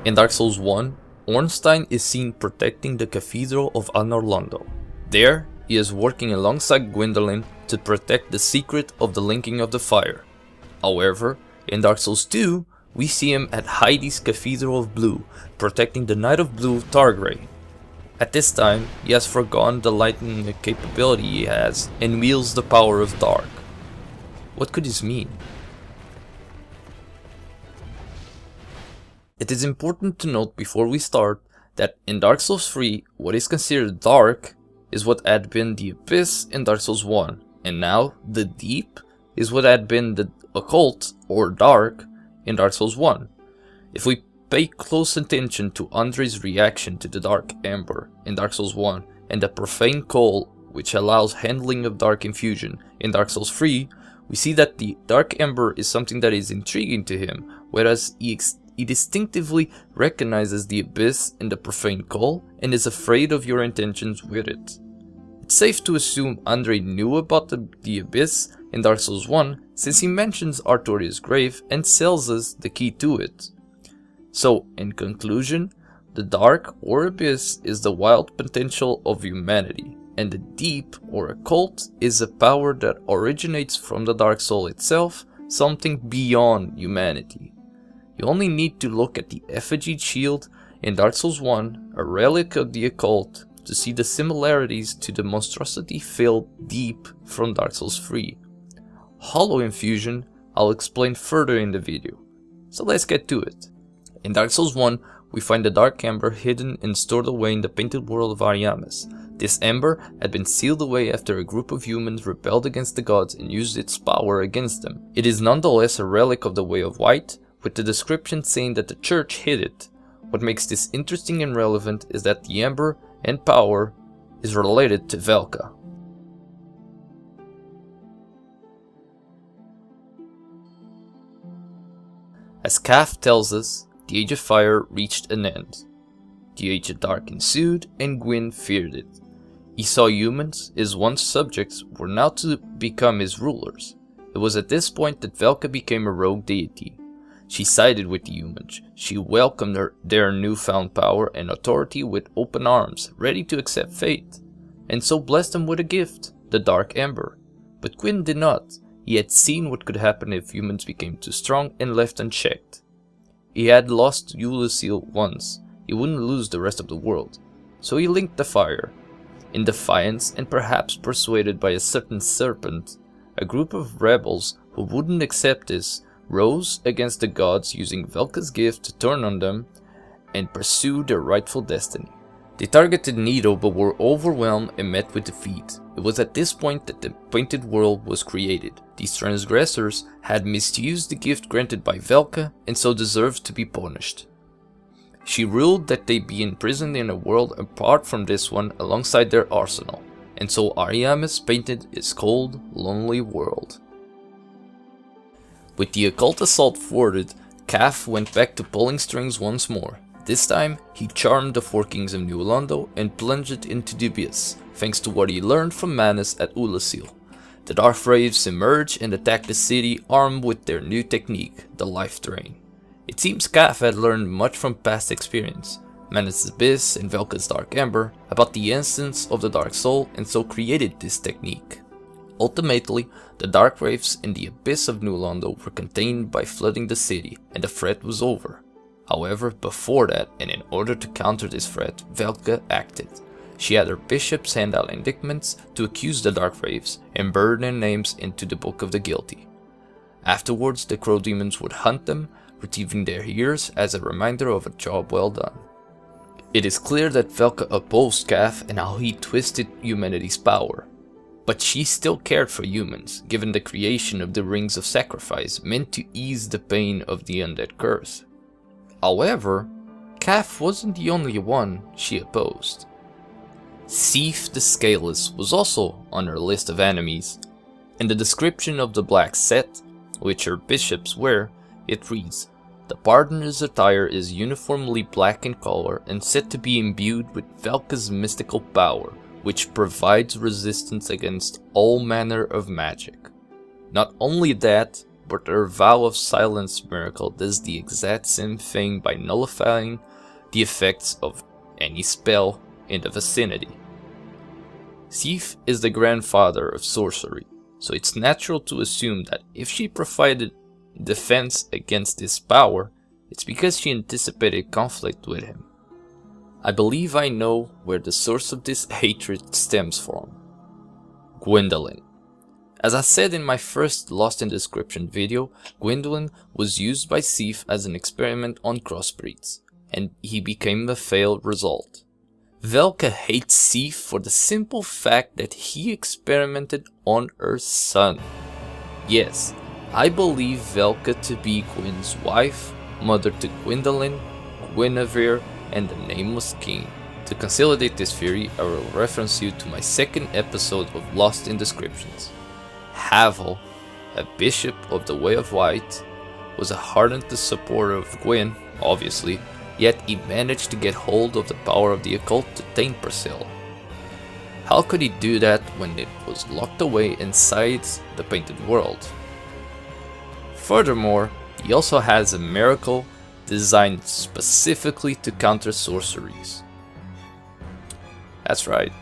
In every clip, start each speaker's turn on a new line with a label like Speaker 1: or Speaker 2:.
Speaker 1: In Dark Souls 1, Ornstein is seen protecting the Cathedral of Anor Londo. There, he is working alongside Gwendolyn to protect the secret of the linking of the fire. However, in Dark Souls 2, we see him at Heidi's Cathedral of Blue, protecting the Knight of Blue Targray. At this time, he has forgone the lightning capability he has and wields the power of Dark. What could this mean? It is important to note before we start that in Dark Souls 3, what is considered dark is what had been the Abyss in Dark Souls 1, and now the Deep is what had been the Occult or Dark in Dark Souls 1. If we pay close attention to Andre's reaction to the Dark Ember in Dark Souls 1 and the Profane Coal, which allows handling of Dark Infusion in Dark Souls 3, we see that the Dark Ember is something that is intriguing to him, whereas he distinctively recognizes the Abyss in the Profane Coal and is afraid of your intentions with it. It's safe to assume Andre knew about the Abyss in Dark Souls 1 since he mentions Artorias' grave and sells us the key to it. So, in conclusion, the Dark or Abyss is the wild potential of humanity, and the Deep or Occult is a power that originates from the Dark Soul itself, something beyond humanity. You only need to look at the effigy shield in Dark Souls 1, a relic of the Occult, to see the similarities to the monstrosity-filled Deep from Dark Souls 3. Hollow Infusion I'll explain further in the video, so let's get to it. In Dark Souls 1, we find the Dark Ember hidden and stored away in the painted world of Ariamis. This ember had been sealed away after a group of humans rebelled against the gods and used its power against them. It is nonetheless a relic of the Way of White, with the description saying that the church hid it. What makes this interesting and relevant is that the ember and power is related to Velka. As Kaf tells us, the Age of Fire reached an end. The Age of Dark ensued and Gwyn feared it. He saw humans, his once subjects, were now to become his rulers. It was at this point that Velka became a rogue deity. She sided with the humans. She welcomed their newfound power and authority with open arms, ready to accept fate, and so blessed them with a gift, the Dark Ember. But Gwyn did not. He had seen what could happen if humans became too strong and left unchecked. He had lost Ulysses once. He wouldn't lose the rest of the world. So he linked the fire. In defiance and perhaps persuaded by a certain serpent, a group of rebels who wouldn't accept this rose against the gods using Velka's gift to turn on them and pursue their rightful destiny. They targeted Nito but were overwhelmed and met with defeat. It was at this point that the Painted World was created. These transgressors had misused the gift granted by Velka and so deserved to be punished. She ruled that they be imprisoned in a world apart from this one alongside their arsenal, and so Ariamis painted its cold, lonely world. With the occult assault thwarted, Kaf went back to pulling strings once more. This time, he charmed the four kings of New Londo and plunged into the abyss, thanks to what he learned from Manus at Ulasil. The Dark Wraiths emerged and attacked the city armed with their new technique, the Life Drain. It seems Kaf had learned much from past experience, Manus' Abyss and Velka's Dark Ember, about the essence of the Dark Soul, and so created this technique. Ultimately, the Dark Wraiths in the Abyss of New Londo were contained by flooding the city, and the threat was over. However, before that, and in order to counter this threat, Velka acted. She had her bishops hand out indictments to accuse the Dark Wraiths and burn their names into the Book of the Guilty. Afterwards, the Crow Demons would hunt them, retrieving their ears as a reminder of a job well done. It is clear that Velka opposed Kaf and how he twisted humanity's power. But she still cared for humans, given the creation of the Rings of Sacrifice meant to ease the pain of the undead curse. However, Kaf wasn't the only one she opposed. Seath the Scaleless was also on her list of enemies. In the description of the Black Set, which her bishops wear, it reads, "The Pardoner's attire is uniformly black in color and said to be imbued with Velka's mystical power, which provides resistance against all manner of magic. Not only that, but her vow of silence miracle does the exact same thing by nullifying the effects of any spell in the vicinity. Seath is the grandfather of sorcery, so it's natural to assume that if she provided defense against this power, it's because she anticipated conflict with him. I believe I know where the source of this hatred stems from. Gwendolyn. As I said in my first Lost in Description video, Gwendolyn was used by Seath as an experiment on crossbreeds, and he became a failed result. Velka hates Seath for the simple fact that he experimented on her son. Yes, I believe Velka to be Gwyn's wife, mother to Gwendolyn, Guinevere, and the Nameless King. To consolidate this theory, I will reference you to my second episode of Lost in Descriptions. Havel, a bishop of the Way of White, was a hardened supporter of Gwyn, obviously, yet he managed to get hold of the power of the occult to taint Priscilla. How could he do that when it was locked away inside the painted world? Furthermore, he also has a miracle designed specifically to counter sorceries. That's right,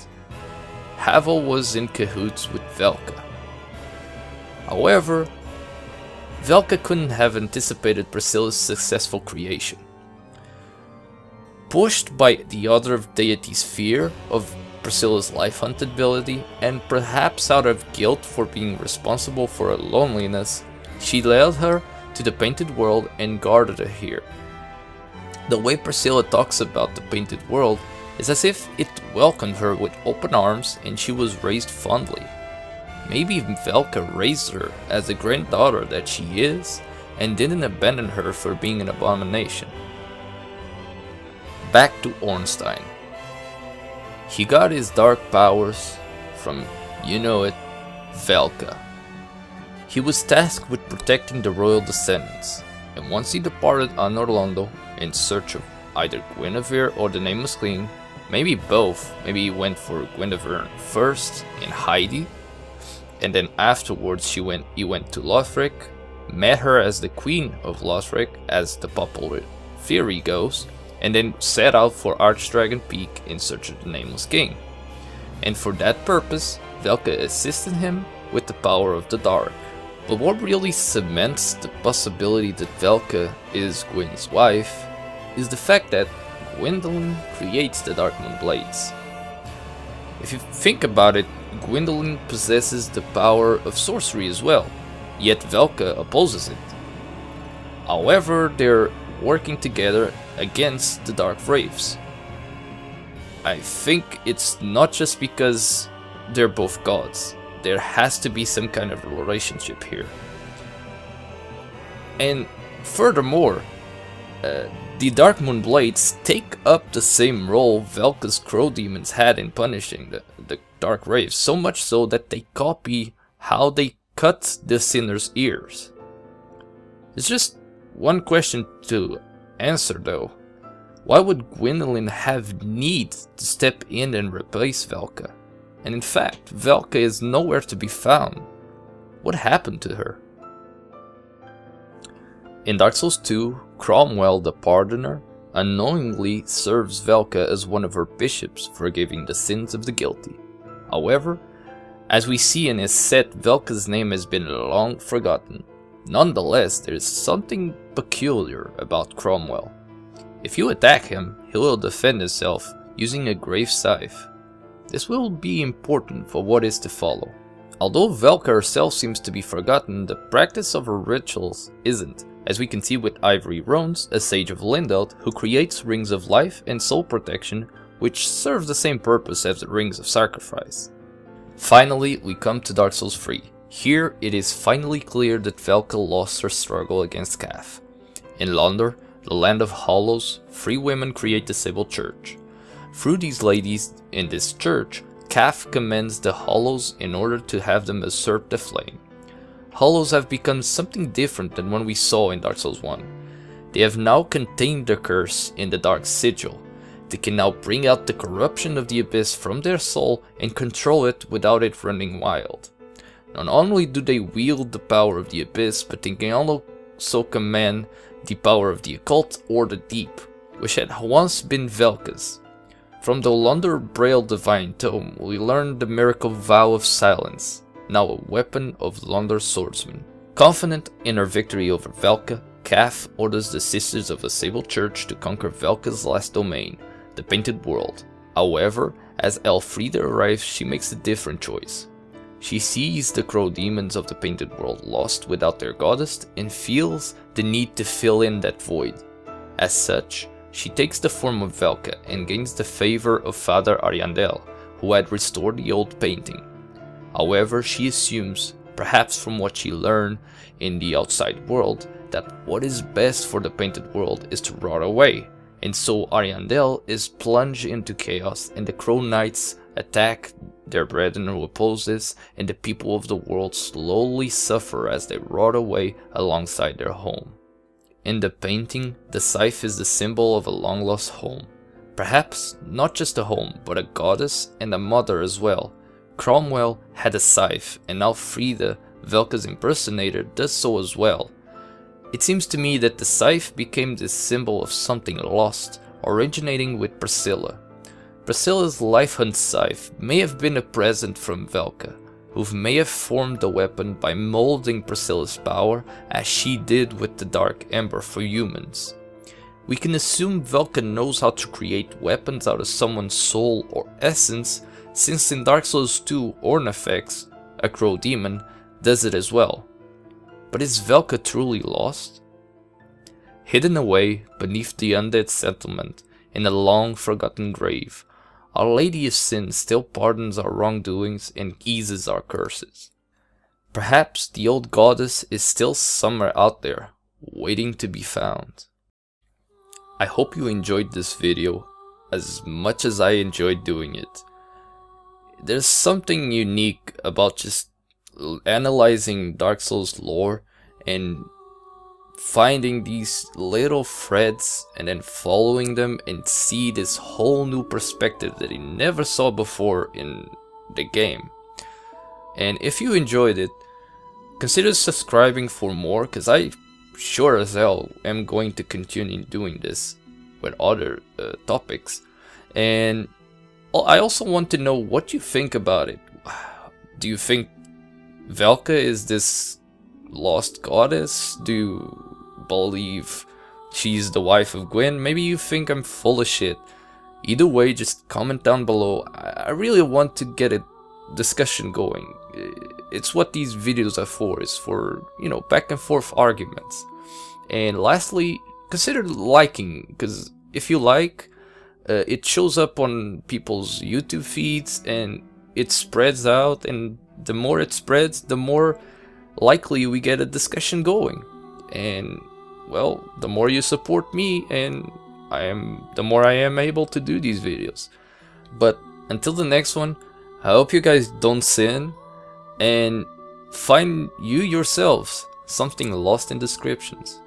Speaker 1: Havel was in cahoots with Velka. However, Velka couldn't have anticipated Priscilla's successful creation. Pushed by the other deity's fear of Priscilla's life-hunted ability, and perhaps out of guilt for being responsible for her loneliness, she led her to the painted world and guarded her here. The way Priscilla talks about the painted world is as if it welcomed her with open arms and she was raised fondly. Maybe Velka raised her as the granddaughter that she is and didn't abandon her for being an abomination. Back to Ornstein. He got his dark powers from, you know it, Velka. He was tasked with protecting the royal descendants, and once he departed on Orlando in search of either Guinevere or the Nameless King, maybe both, maybe he went for Guinevere first in Heidi, and then afterwards he went to Lothric, met her as the Queen of Lothric, as the popular theory goes, and then set out for Archdragon Peak in search of the Nameless King. And for that purpose, Velka assisted him with the power of the Dark. But what really cements the possibility that Velka is Gwyn's wife is the fact that Gwendolyn creates the Darkmoon Blades. If you think about it, Gwendolyn possesses the power of sorcery as well, yet Velka opposes it. However, they're working together against the Dark Wraiths. I think it's not just because they're both gods. There has to be some kind of relationship here. And furthermore, the Darkmoon Blades take up the same role Velka's Crow Demons had in punishing the Dark Wraiths, so much so that they copy how they cut the Sinner's ears. It's just one question to answer though. Why would Gwendolyn have need to step in and replace Velka? And in fact, Velka is nowhere to be found. What happened to her? In Dark Souls 2, Cromwell the Pardoner unknowingly serves Velka as one of her bishops, forgiving the sins of the guilty. However, as we see in his set, Velka's name has been long forgotten. Nonetheless, there is something peculiar about Cromwell. If you attack him, he will defend himself using a grave scythe. This will be important for what is to follow. Although Velka herself seems to be forgotten, the practice of her rituals isn't, as we can see with Ivory Rones, a sage of Lindelt, who creates rings of life and soul protection, which serve the same purpose as the rings of sacrifice. Finally, we come to Dark Souls 3. Here, it is finally clear that Velka lost her struggle against Cath. In Londor, the land of hollows, 3 women create the Sibyl Church. Through these ladies in this church, Cath commands the hollows in order to have them usurp the flame. Hollows have become something different than what we saw in Dark Souls 1. They have now contained the curse in the Dark Sigil. They can now bring out the corruption of the Abyss from their soul and control it without it running wild. Not only do they wield the power of the Abyss, but they can also command the power of the Occult or the Deep, which had once been Velka's. From the Lunder Braille Divine Tome, we learn the miracle Vow of Silence, now a weapon of Lunder's swordsman. Confident in her victory over Velka, Kaf orders the Sisters of the Sable Church to conquer Velka's last domain, the Painted World. However, as Elfrida arrives, she makes a different choice. She sees the crow demons of the Painted World lost without their goddess and feels the need to fill in that void. As such, she takes the form of Velka and gains the favor of Father Ariandel, who had restored the old painting. However, she assumes, perhaps from what she learned in the outside world, that what is best for the Painted World is to rot away, and so Ariandel is plunged into chaos and the Crow Knights attack their brethren who oppose this, and the people of the world slowly suffer as they rot away alongside their home. In the painting, the Seath is the symbol of a long-lost home. Perhaps not just a home, but a goddess and a mother as well. Cromwell had a Seath, and now Frida, Velka's impersonator, does so as well. It seems to me that the Seath became this symbol of something lost, originating with Priscilla. Priscilla's Life Hunt Seath may have been a present from Velka, who may have formed the weapon by molding Priscilla's power as she did with the Dark Ember for humans. We can assume Velka knows how to create weapons out of someone's soul or essence, since in Dark Souls 2 Ornifex, a crow demon, does it as well. But is Velka truly lost? Hidden away beneath the undead settlement in a long forgotten grave, Our Lady of Sin still pardons our wrongdoings and eases our curses. Perhaps the old goddess is still somewhere out there, waiting to be found. I hope you enjoyed this video as much as I enjoyed doing it. There's something unique about just analyzing Dark Souls lore and finding these little threads and then following them and see this whole new perspective that you never saw before in the game. And if you enjoyed it, consider subscribing for more, because I sure as hell am going to continue doing this with other topics. And I also want to know what you think about it. Do you think Velka is this lost goddess? Do you believe she's the wife of Gwen? Maybe you think I'm full of shit. Either way, just comment down below. I really want to get a discussion going. It's what these videos are for, is for, you know, back and forth arguments. And lastly, consider liking, because if you like, it shows up on people's YouTube feeds and it spreads out, and the more it spreads, the more likely we get a discussion going. And well, the more you support me, and the more I am able to do these videos. But until the next one, I hope you guys don't sin and find you yourselves something lost in descriptions.